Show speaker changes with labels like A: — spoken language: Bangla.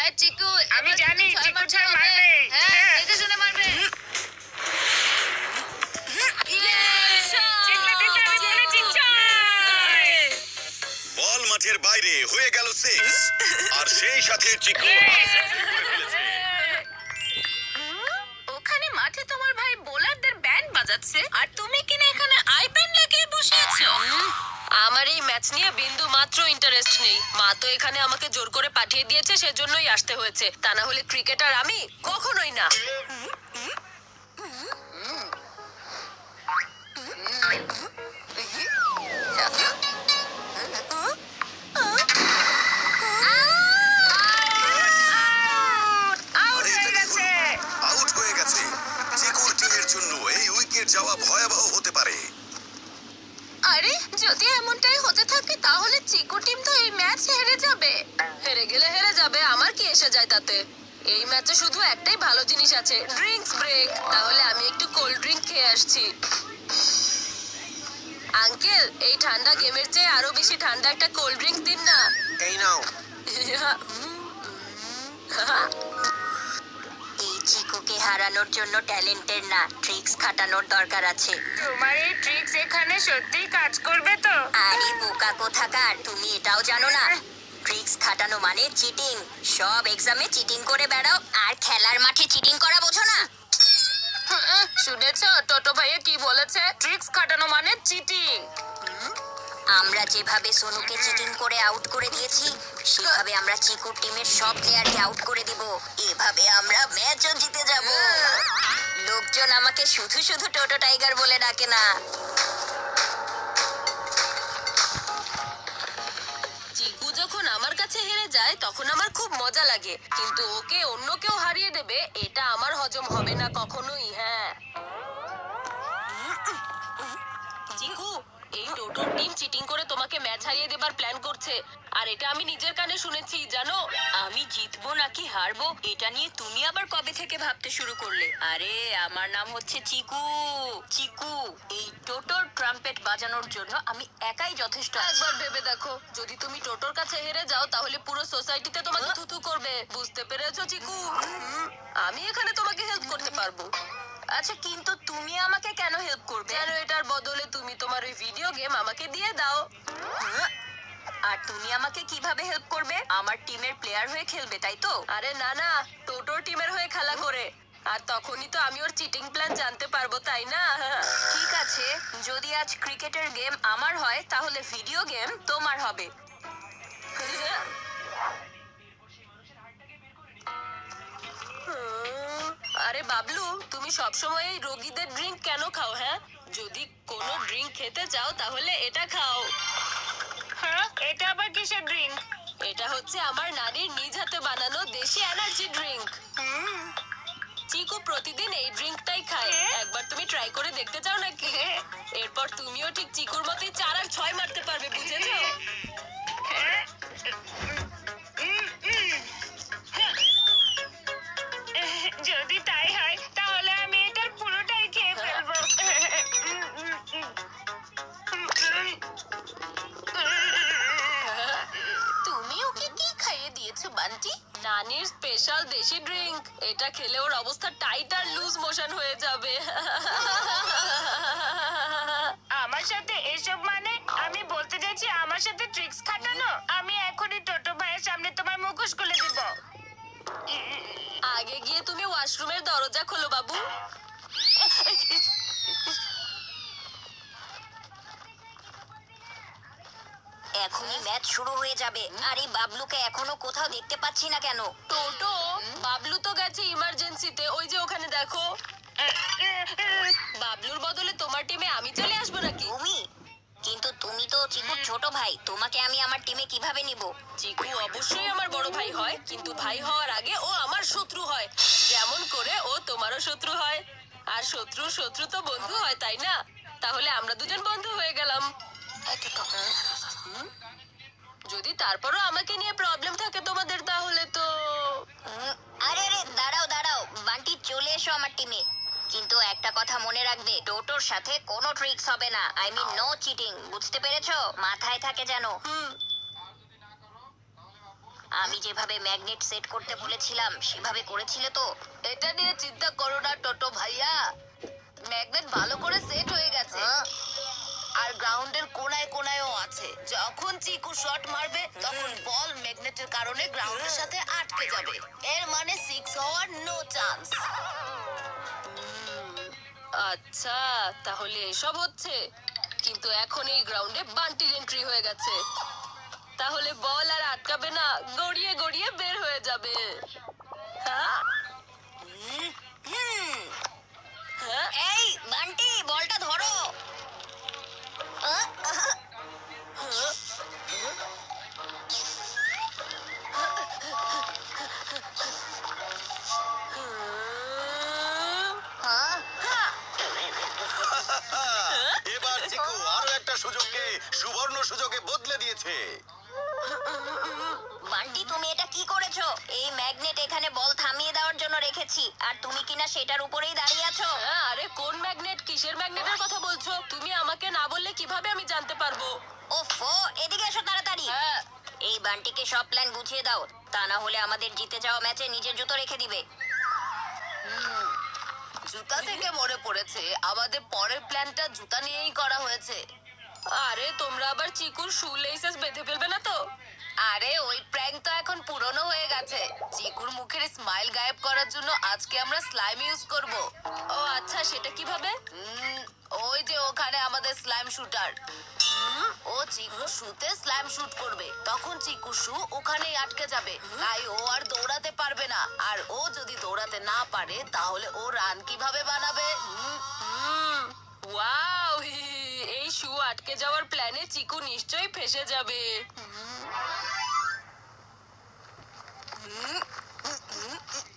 A: এই চিকু,
B: আমি
A: এবার
B: জানি
A: ছয়
B: চিকু
A: মারতে
B: ছয়
A: হবে।
B: মারবে।
A: হ্যাঁ,
B: হ্যাঁ।
A: দেখে শুনে মারবে।
B: জিতলে জিতলে আমি বলেছি ছয়।
C: বল মাঠের বাইরে হয়ে গেল 6 আর সেই সাথে চিকু
A: ওখানে মাঠে তোমার ভাই বোলারদের ব্যান্ড বাজাচ্ছে আর তুমি কিনা এখানে আইপ্যাড লাগিয়ে বসে আছো।
D: আমার এই ম্যাচ নিয়ে বিন্দু মাত্র ইন্টারেস্ট নেই। মা তো এখানে আমাকে জোর করে পাঠিয়ে দিয়েছে, সেজন্যই আসতে হয়েছে। তা না হলে ক্রিকেটার আমি কখনোই না।
B: আউট হয়ে গেছে।
C: আউট হয়ে গেছে। চিকুর টিমের জন্য এই উইকেট যাওয়া ভয়াবহ হতে পারে।
A: আরে যদি এমনটাই হতে থাকে তাহলে চিকু টিম তো এই ম্যাচ হেরে যাবে।
D: হেরে গেলে হেরে যাবে, আমার কি এসে যায় তাতে? এই ম্যাচে শুধু একটাই ভালো জিনিস আছে, ড্রিঙ্কস ব্রেক। তাহলে আমি একটু কোল্ড ড্রিঙ্ক খেয়ে আসছি। আঙ্কেল, এই ঠান্ডা গেমের চেয়ে আরো বেশি ঠান্ডা একটা কোল্ড ড্রিঙ্ক দিন না।
C: এই নাও।
E: এই চিকুকে হারানোর জন্য ট্যালেন্টের না, ট্রিক্স খাটানোর দরকার আছে।
B: তোমার এই ট্রিক্স এখানে সত্যিই কাজ করবে তো?
E: আরে বোকা কোথাকার, তুমি এটাও জানো না? ট্রিক্স খাটানো মানে চিটিং। সব এক্সামে চিটিং করে বেড়াও, আর খেলার মাঠে চিটিং করা বোঝো না?
D: শুনেছ টোটো ভাইয়া কি বলেছে? ট্রিক্স খাটানো মানে চিটিং।
E: আমরা যেভাবে সোনুকে চিটিং করে আউট করে দিয়েছি, সেভাবে আমরা চিকুর টিমের সব প্লেয়ারকে আউট করে দিব। এভাবে আমরা ম্যাচও জিতে যাব। লোকজন আমাকে শুধু শুধু টোটো টাইগার বলে ডাকে না।
D: চিকু যখন আমার কাছে হেরে যায় তখন আমার খুব মজা লাগে, কিন্তু ওকে অন্য কেউ হারিয়ে দেবে এটা আমার হজম হবে না কখনোই। হ্যাঁ চিকু, এই টোটোর টিম চিটিং করে তোমাকে ম্যাচ হারিয়ে দেবার প্ল্যান করছে, আর এটা আমি নিজের কানে শুনেছি জানো। আমি জিতবো নাকি হারবো এটা নিয়ে তুমি আবার কবে থেকে ভাবতে শুরু করলে? আরে আমার নাম হচ্ছে চিকু। চিকু, এই টোটোর ট্রাম্পেট বাজানোর জন্য আমি একাই যথেষ্ট। একবার ভেবে দেখো, যদি তুমি টোটোর কাছে হেরে যাও তাহলে পুরো সোসাইটিতে তোমাকে থুথু করবে। বুঝতে পেরেছো চিকু? আমি এখানে তোমাকে হেল্প করতে পারবো। আচ্ছা, কিন্তু তুমি আমাকে কেন হেল্প করবে? কেন এটার বদলে তুমি তোমার ওই ভিডিও গেম আমাকে দিয়ে দাও। আর তুমি আমাকে কিভাবে হেল্প করবে? আমার টিমের প্লেয়ার হয়ে খেলবে, তাই তো? আরে না না, টোটোর টিমের হয়ে খেলা করে। আর তখনই তো আমি ওর চিটিং প্ল্যান জানতে পারবো, তাই না? ঠিক আছে, যদি আজ ক্রিকেটের গেম আমার হয় তাহলে ভিডিও গেম তোমার হবে। আরে বাবলু, তুমি সবসময় এই রোগীদের ড্রিঙ্ক কেন খাও? হ্যাঁ, যদি কোনো ড্রিঙ্ক খেতে চাও তাহলে এটা খাও।
B: হ্যাঁ, এটা আবার কিসের ড্রিঙ্ক?
D: এটা হচ্ছে আমার নানির নিজ হাতে বানানো দেশি এনার্জি ড্রিঙ্ক। চিকু প্রতিদিন এই ড্রিঙ্কটাই খায়। একবার তুমি ট্রাই করে দেখতে চাও নাকি? এরপর তুমিও ঠিক চিকুর মতোই 4 আর 6 মারতে পারবে, বুঝেছো?
B: যদি তাই হয় তাহলে আমি এটার পুরোটাই খেয়ে ফেলবো।
A: তুমি ওকে কি খাইয়ে দিয়েছো বান্টি?
D: নানির স্পেশাল দেশি ড্রিঙ্ক। এটা খেলে ওর অবস্থা টাইট আর লুজ মোশন হয়ে যাবে।
B: আমার সাথে এসব মানে? আমি বলতে চাইছি আমার সাথে ট্রিক্স খাটানো। আমি এখনই টোটো ভাইয়ের সামনে তোমার মুখোশ খুলে দিব।
D: আগে গিয়ে তুমি ওয়াশরুমের দরজা খোলো বাবু।
E: এখনই ম্যাচ শুরু হয়ে যাবে, আর এই বাবলুকে এখনো কোথাও দেখতে পাচ্ছি না কেন?
D: টোটো, বাবলু তো গেছে ইমার্জেন্সিতে, ওই যে ওখানে দেখো। বাবলুর বদলে তোমার টিমে আমি চলে আসবো নাকি?
E: তুমি? কিন্তু তুমি তো চিকুর ছোট ভাই, তোমাকে আমি আমার টিমে কিভাবে নিব?
D: চিকু অবশ্যই আমার বড় ভাই হয়, কিন্তু ভাই হওয়ার আগে ও আমার শত্রু হয়। যেমন করে ও তোমারও শত্রু হয়। আর শত্রুর শত্রু তো বন্ধু হয়, তাই না? তাহলে আমরা দুজন বন্ধু হয়ে গেলাম। যদি তারপরও আমাকে নিয়ে প্রবলেম থাকে তোমাদের, তাহলে তো
E: আরে আরে, দাঁড়াও দাঁড়াও, বান্টি চলে এসো আমার টিমে। কিন্তু একটা কথা মনে রাখবে, টোটোর সাথে কোনো ট্রিক্স হবে না। আই মিন নো চিটিং, বুঝতে পেরেছো? মাথায় থাকে যেন। আমি যেভাবে ম্যাগনেট সেট করতে বলেছিলাম সেভাবে করেছিলে তো?
A: এটা নিয়ে চিন্তা করো না টোটো ভাইয়া, ম্যাগনেট ভালো করে সেট হয়ে গেছে। আর গ্রাউন্ডের কোনায় কোনায়ও আছে। যখন চিকু শট মারবে তখন বল ম্যাগনেটের কারণে গ্রাউন্ডের সাথে আটকে যাবে। এর মানে 6 হওয়ার নো চান্স।
D: আচ্ছা, তাহলে এসব হচ্ছে। কিন্তু এখন এই গ্রাউন্ডে বান্টির এন্ট্রি হয়ে গেছে। তাহলে বল আর আটকাবে না, গড়িয়ে গড়িয়ে বের হয়ে যাবে। হ্যাঁ? হ্যাঁ?
E: এই বান্টি, বলটা ধরো।
D: হ্যাঁ?
E: হ্যাঁ?
C: এবার চিকু আরো একটা সুযোগকে সুবর্ণ সুযোগে বদলে দিয়েছে।
E: বান্টি, তুমি এটা কি করেছো? এই ম্যাগনেট এখানে বল থামিয়ে দেওয়ার জন্য রেখেছি, আর তুমি কিনা সেটার উপরেই দাঁড়িয়ে আছো।
D: হ্যাঁ, আরে কোন ম্যাগনেট, কিসের ম্যাগনেটের কথা বলছো? তুমি আমাকে না বললে কিভাবে আমি জানতে পারবো?
E: ওফো, এদিকে এসো তাড়াতাড়ি।
D: হ্যাঁ।
E: এই বান্টিকে সব প্ল্যান বুঝিয়ে দাও, তা না হলে আমাদের জিতে যাওয়া ম্যাচে নিজের জুতো রেখে দিবে।
A: জুতা থেকে মনে পড়েছে, আমাদের পরের প্ল্যানটা জুতা নিয়েই করা হয়েছে।
D: আরে তোমরা আবার চিকুর শু লেসেস বেঁধে ফেলবে না তো?
A: আরে ওই প্র্যাঙ্ক তো এখন পুরনো হয়ে গেছে। চিকুর মুখের স্মাইল গায়েব করার জন্য আজকে আমরা স্লাইম ইউজ করব।
D: ও আচ্ছা, সেটা কিভাবে?
A: ওই যে ওখানে আমাদের স্লাইম শুটার, ও চিকু শুতে স্লাইম শুট করবে, তখন চিকু শু ওখানেই আটকে যাবে, তাই ও আর দৌড়াতে পারবে না। আর ও যদি দৌড়াতে না পারে তাহলে ও রান কিভাবে বানাবে?
D: ওয়াও, এই শু আটকে যাওয়ার প্ল্যানে চিকু নিশ্চয়ই ফেসে যাবে।